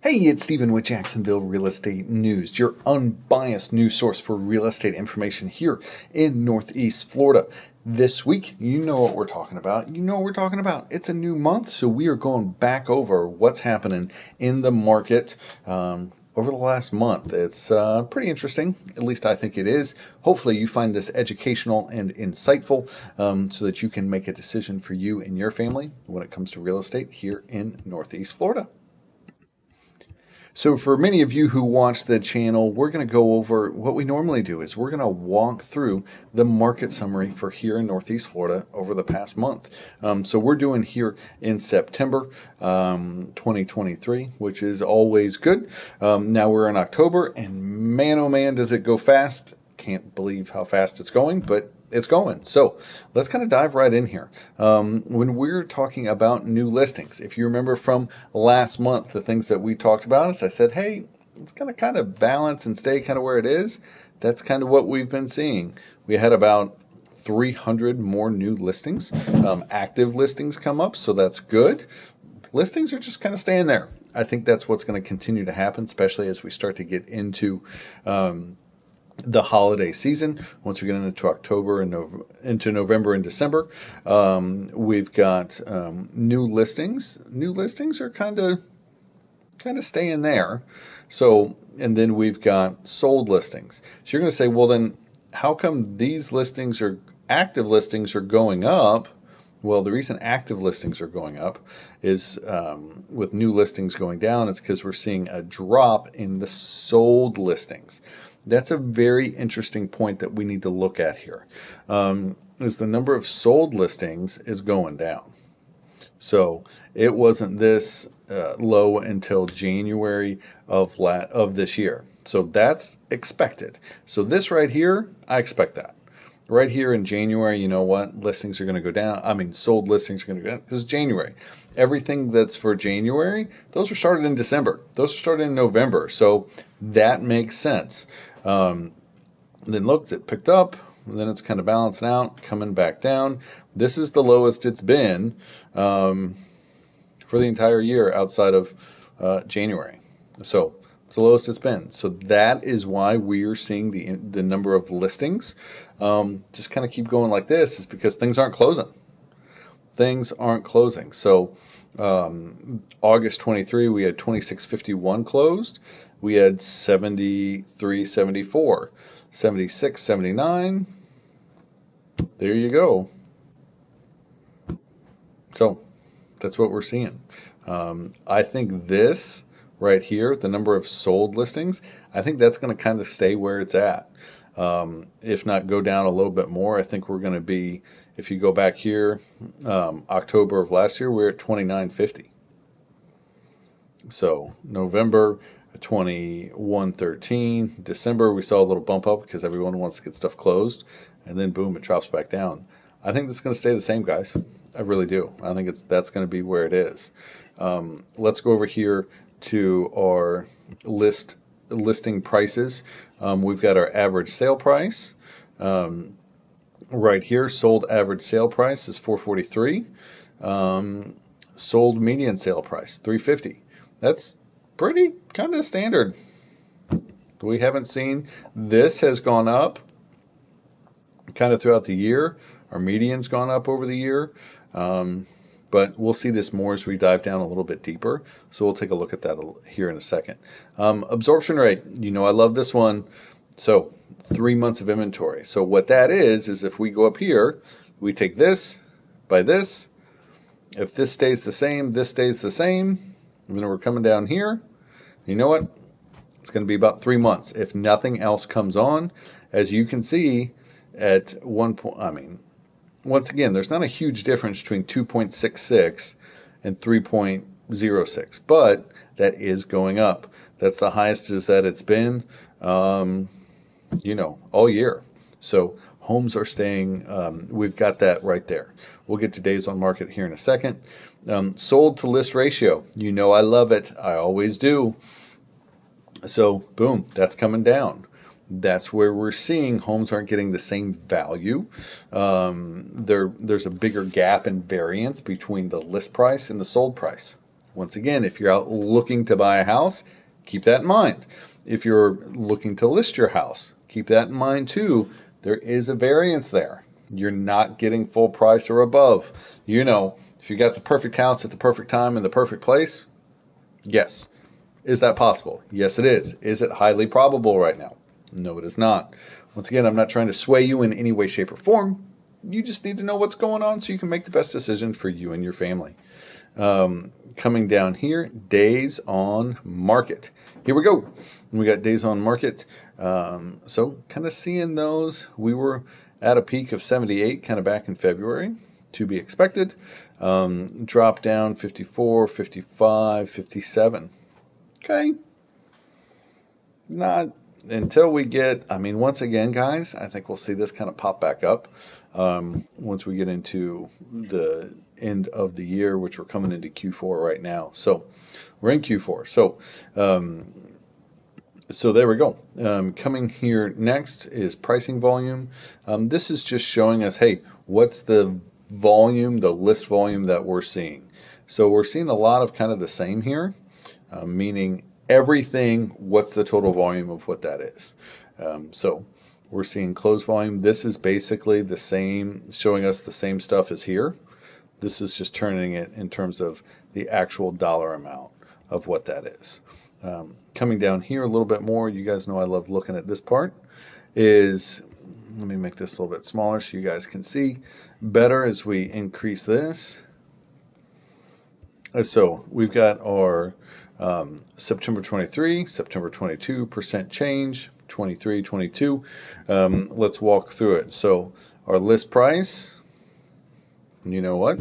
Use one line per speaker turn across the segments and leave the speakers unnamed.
Hey, it's Stephen with Jacksonville Real Estate News, your unbiased news source for real estate information here in Northeast Florida. This week, you know what we're talking about. It's a new month, so we are going back over what's happening in the market over the last month. It's pretty interesting, at least I think it is. Hopefully, you find this educational and insightful so that you can make a decision for you and your family when it comes to real estate here in Northeast Florida. So for many of you who watch the channel, we're going to go over what we normally do is we're going to walk through the market summary for here in Northeast Florida over the past month. So we're doing here in September 2023, which is always good. Now we're in October, and man, oh man, does it go fast. Can't believe how fast it's going, but it's going. So let's kind of dive right in here. When we're talking about new listings, if you remember from last month, the things that we talked about is I said, hey, it's going to kind of balance and stay kind of where it is. That's kind of what we've been seeing. We had about 300 more new listings, active listings come up, so that's good. Listings are just kind of staying there. I think that's what's going to continue to happen, especially as we start to get into the holiday season. Once we get into October and into November and December, we've got new listings. New listings are kind of staying there. So, and then we've got sold listings. So you're going to say, well, then how come these listings are active listings are going up? Well, the reason active listings are going up is with new listings going down, it's because we're seeing a drop in the sold listings. That's a very interesting point that we need to look at here. Is the number of sold listings is going down. So it wasn't this low until January of this year. So that's expected. So this right here, I expect that. Right here in January, you know what? Listings are going to go down. I mean, sold listings are going to go down because January. Everything that's for January, those were started in December. Those were started in November. So that makes sense. Then look, it picked up, and then it's kind of balancing out, coming back down. This is the lowest it's been for the entire year outside of January. So it's the lowest it's been. So that is why we're seeing the number of listings just kind of keep going like this, is because things aren't closing. Things aren't closing. So August 23, we had 2651 closed. We had 73, 74, 76, 79. There you go. So that's what we're seeing. I think this right here, the number of sold listings, I think that's going to kind of stay where it's at. If not go down a little bit more. I think we're going to be, if you go back here, October of last year, we're at 2950. So November 2113, December we saw a little bump up because everyone wants to get stuff closed, and then boom, it drops back down. I think that's going to stay the same, guys. I really do. I think that's going to be where it is. Let's go over here to our listing prices. We've got our average sale price right here. Sold average sale price is $443. Sold median sale price $350. That's pretty kind of standard. We haven't seen this has gone up kind of throughout the year. Our median's gone up over the year. But we'll see this more as we dive down a little bit deeper. So we'll take a look at that here in a second. Absorption rate, you know I love this one. So 3 months of inventory. So what that is if we go up here, we take this by this. If this stays the same, this stays the same. And then we're coming down here. You know what? It's going to be about 3 months if nothing else comes on. As you can see at one point, I mean, once again, there's not a huge difference between 2.66 and 3.06, but that is going up. That's the highest is that it's been, all year. So homes are staying, we've got that right there. We'll get to days on market here in a second. Sold to list ratio, you know I love it. I always do. So boom, that's coming down. That's where we're seeing homes aren't getting the same value. There's a bigger gap in variance between the list price and the sold price. Once again, if you're out looking to buy a house, keep that in mind. If you're looking to list your house, keep that in mind too. There is a variance there. You're not getting full price or above. You know, if you got the perfect house at the perfect time in the perfect place, yes. Is that possible? Yes, it is. Is it highly probable right now? No, it is not. Once again, I'm not trying to sway you in any way, shape, or form. You just need to know what's going on so you can make the best decision for you and your family. Coming down here, days on market. Here we go. We got days on market. So kind of seeing those. We were at a peak of 78 kind of back in February, to be expected. Drop down 54, 55, 57. Okay. Not until we get, I mean, once again, guys, I think we'll see this kind of pop back up once we get into the end of the year, which we're coming into Q4 right now. So we're in Q4. So there we go. Coming here next is pricing volume. This is just showing us, hey, what's the volume, the list volume that we're seeing. So we're seeing a lot of kind of the same here, meaning everything, what's the total volume of what that is. So we're seeing close volume. This is basically the same, showing us the same stuff as here. This is just turning it in terms of the actual dollar amount of what that is. Coming down here a little bit more, you guys know I love looking at this part, is, let me make this a little bit smaller so you guys can see better as we increase this. So we've got our September 23, September 22% change, 23, 22. Let's walk through it. So our list price, you know what?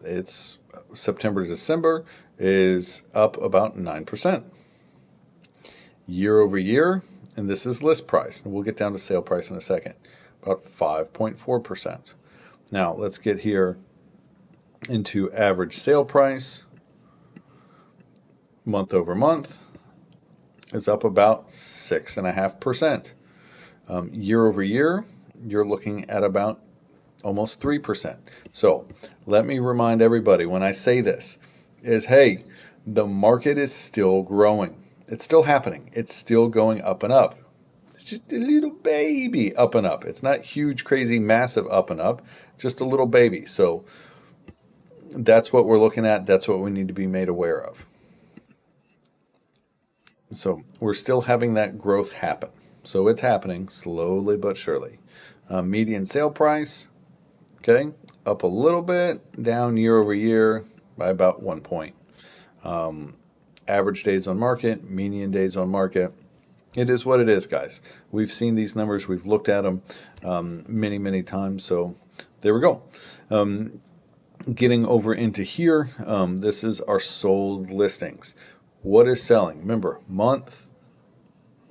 It's September to December is up about 9%. Year over year, and this is list price. And we'll get down to sale price in a second, about 5.4%. Now let's get here into average sale price. Month over month is up about 6.5%. Year over year, you're looking at about almost 3%. So let me remind everybody when I say this is, hey, the market is still growing. It's still happening. It's still going up and up. It's just a little baby up and up. It's not huge, crazy, massive up and up, just a little baby. So that's what we're looking at. That's what we need to be made aware of. So we're still having that growth happen. So it's happening slowly but surely. Median sale price, okay, up a little bit, down year over year by about 1 point. Average days on market, median days on market. It is what it is, guys. We've seen these numbers. We've looked at them many, many times. So there we go. Getting over into here, this is our sold listings. What is selling? Remember, month,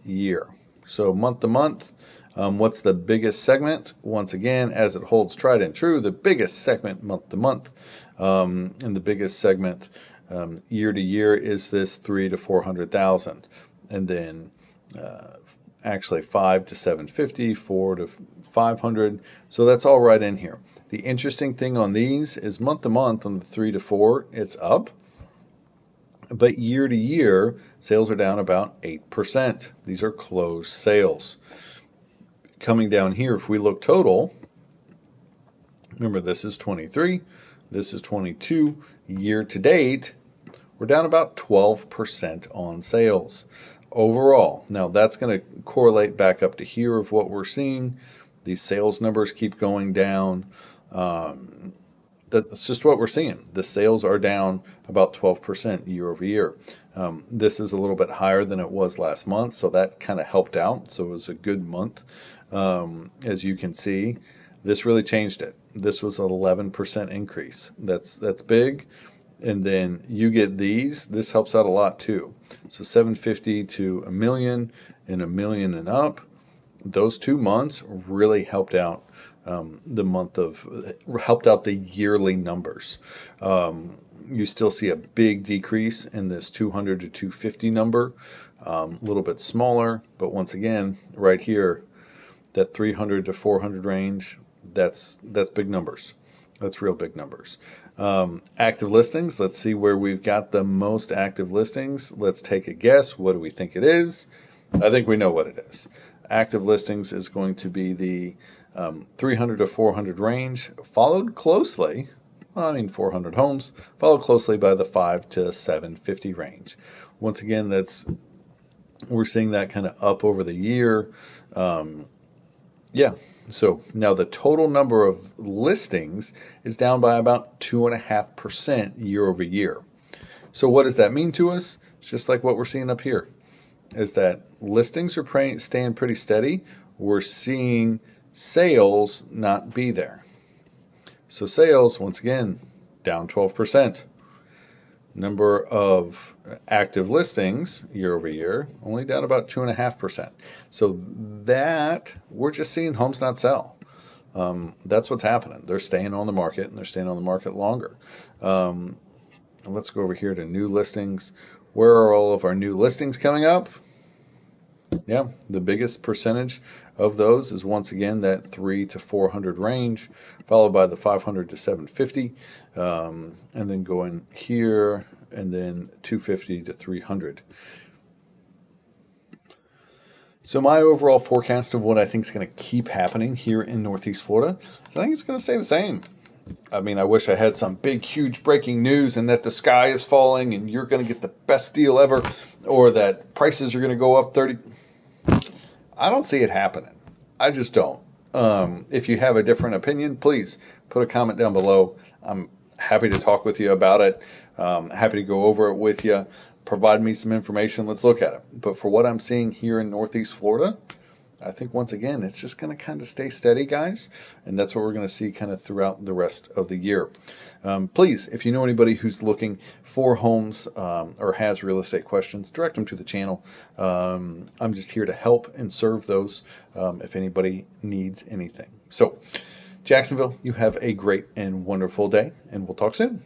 year. So month to month, what's the biggest segment? Once again, as it holds tried and true, the biggest segment month to month, and the biggest segment year to year is this 300,000 to 400,000, and then actually 5 to 750, 4 to 500. So that's all right in here. The interesting thing on these is month to month on the 3 to 4, it's up. But year to year, sales are down about 8%. These are closed sales. Coming down here, if we look total, remember this is 23, this is 22. Year to date, we're down about 12% on sales overall. Now that's going to correlate back up to here of what we're seeing. These sales numbers keep going down. That's just what we're seeing. The sales are down about 12% year over year. This is a little bit higher than it was last month, so that kind of helped out. So it was a good month. As you can see, this really changed it. This was an 11% increase. That's big. And then you get these. This helps out a lot too. So 750 to a million and a million and up. Those 2 months really helped out. Helped out the yearly numbers. You still see a big decrease in this 200 to 250 number, a little bit smaller, but once again, right here, that 300 to 400 range, that's big numbers. That's real big numbers. Active listings, let's see where we've got the most active listings. Let's take a guess. What do we think it is? I think we know what it is. Active listings is going to be the 300 to 400 range, followed closely, well, I mean 400 homes, followed closely by the 5 to 750 range. Once again, we're seeing that kind of up over the year. Yeah, so now the total number of listings is down by about 2.5% year over year. So what does that mean to us? It's just like what we're seeing up here, is that listings are staying pretty steady. We're seeing sales not be there. So sales, once again, down 12%. Number of active listings year over year, only down about 2.5%. So that, we're just seeing homes not sell. That's what's happening. They're staying on the market, and they're staying on the market longer. Let's go over here to new listings. Where are all of our new listings coming up? Yeah, the biggest percentage of those is once again that 3 to 400 range, followed by the 500 to 750, and then going here, and then 250 to 300. So my overall forecast of what I think is going to keep happening here in Northeast Florida, I think it's going to stay the same. I mean, I wish I had some big, huge breaking news and that the sky is falling and you're going to get the best deal ever, or that prices are going to go up 30. I don't see it happening. I just don't. If you have a different opinion, please put a comment down below. I'm happy to talk with you about it. Happy to go over it with you. Provide me some information. Let's look at it. But for what I'm seeing here in Northeast Florida, I think once again, it's just going to kind of stay steady, guys. And that's what we're going to see kind of throughout the rest of the year. Please, if you know anybody who's looking for homes or has real estate questions, direct them to the channel. I'm just here to help and serve those if anybody needs anything. So, Jacksonville, you have a great and wonderful day, and we'll talk soon.